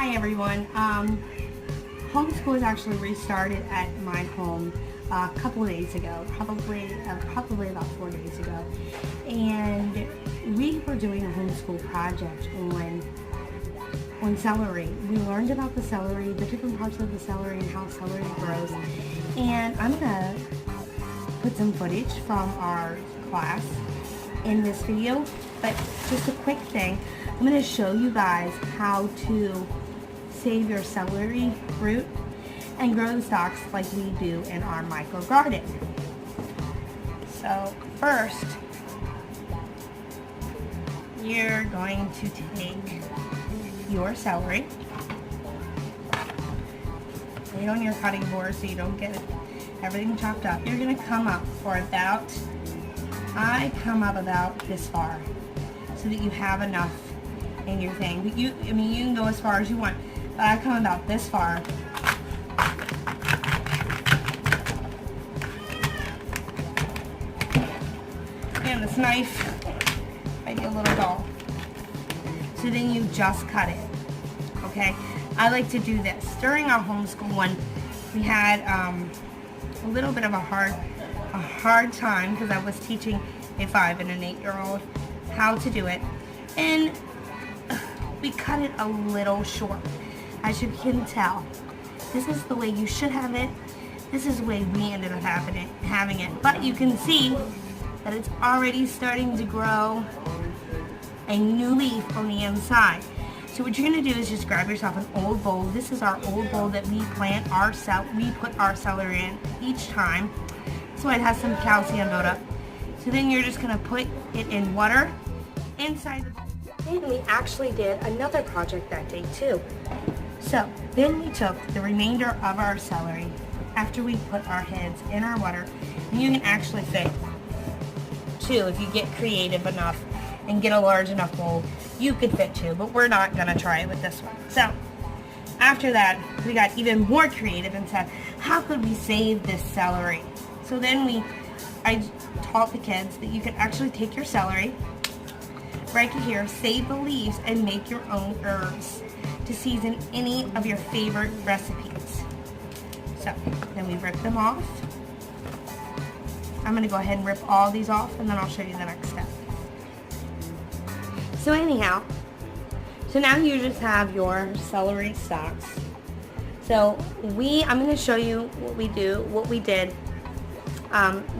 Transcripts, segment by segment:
Hi everyone. Homeschool was actually restarted at my home a couple of days ago, probably about 4 days ago, and we were doing a homeschool project on celery. We learned about the celery, the different parts of the celery, and how celery grows. And I'm gonna put some footage from our class in this video, but just a quick thing. I'm going to show you guys how to save your celery root and grow the stalks like we do in our micro garden. So first, you're going to take your celery, lay it on your cutting board so you don't get everything chopped up. You're going to come up for about, I come up about this far so that you have enough in your thing. But you can go as far as you want, but I come about this far. And this knife might be a little dull. So then you just cut it, okay? I like to do this. During our homeschool one, we had a little bit of a hard time because I was teaching a 5 and an 8-year-old how to do it, and we cut it a little short. As you can tell, this is the way you should have it. This is the way we ended up having it. But you can see that it's already starting to grow a new leaf on the inside. So what you're going to do is just grab yourself an old bowl. This is our old bowl that we put our celery in each time, so it has some calcium buildup. So then you're just going to put it in water inside the bowl. And we actually did another project that day too. So then we took the remainder of our celery after we put our heads in our water, and you can actually fit 2 if you get creative enough and get a large enough bowl. You could fit 2, but we're not going to try it with this one. So after that, we got even more creative and said, how could we save this celery? So then I taught the kids that you could actually take your celery right here, save the leaves, and make your own herbs to season any of your favorite recipes. So then we rip them off. I'm going to go ahead and rip all these off, and then I'll show you the next step. So anyhow, so now you just have your celery stalks. So I'm going to show you what we did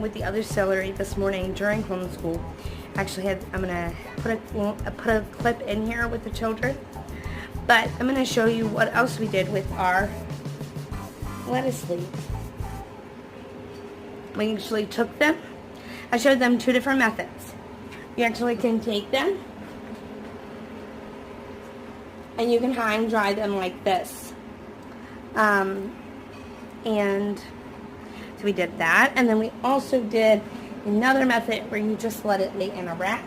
with the other celery this morning during homeschool. Actually, I'm going to put a clip in here with the children, but I'm going to show you what else we did with our lettuce leaves. We actually took them. I showed them 2 different methods. You actually can take them and you can hang dry them like this. And so we did that, and then we also did another method where you just let it lay in a rack,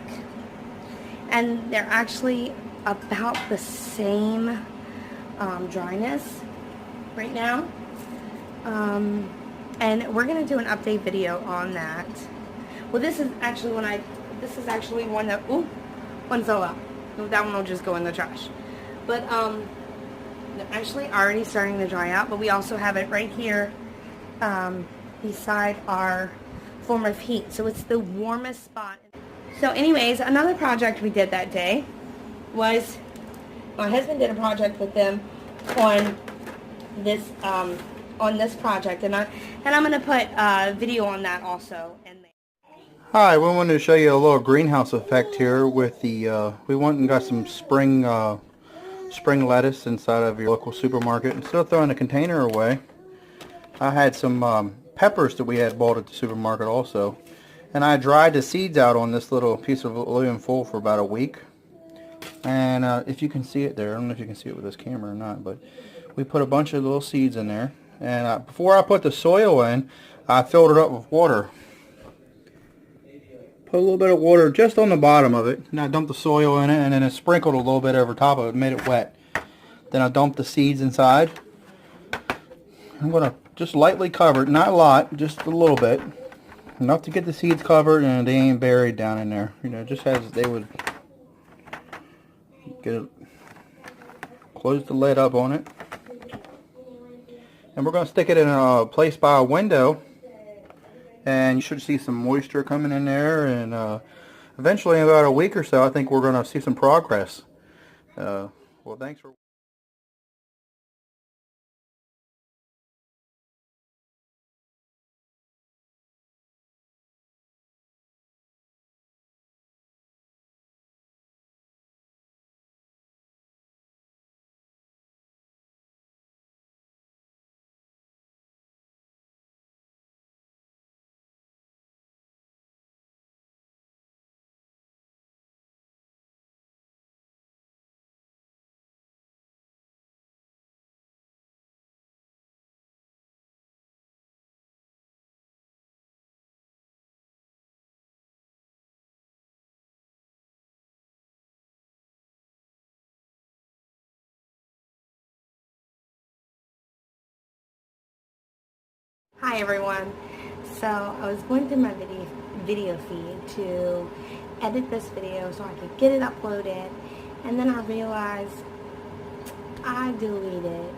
and they're actually about the same dryness right now. And we're gonna do an update video on that. Well, this is actually one that, one fell out. That one will just go in the trash. But they're actually already starting to dry out, but we also have it right here beside our form of heat, so it's the warmest spot. So anyways, another project we did that day was my husband did a project with them on this project, and I'm going to put a video on that also in there. Hi, we wanted to show you a little greenhouse effect here with the we went and got some spring lettuce inside of your local supermarket. Instead of throwing the container away, I had some peppers that we had bought at the supermarket also, and I dried the seeds out on this little piece of aluminum foil for about a week. And if you can see it there, I don't know if you can see it with this camera or not, but we put a bunch of little seeds in there, and before I put the soil in, I filled it up with water. Put a little bit of water just on the bottom of it, and I dumped the soil in it, and then I sprinkled a little bit over top of it, made it wet. Then I dumped the seeds inside. I'm going to just lightly cover it, not a lot, just a little bit. Enough to get the seeds covered and they ain't buried down in there. You know, just as they would get it close the lid up on it. And we're going to stick it in a place by a window. And you should see some moisture coming in there. And eventually, in about a week or so, I think we're going to see some progress. Well, thanks for... Hi everyone. So I was going through my video feed to edit this video so I could get it uploaded, and then I realized I deleted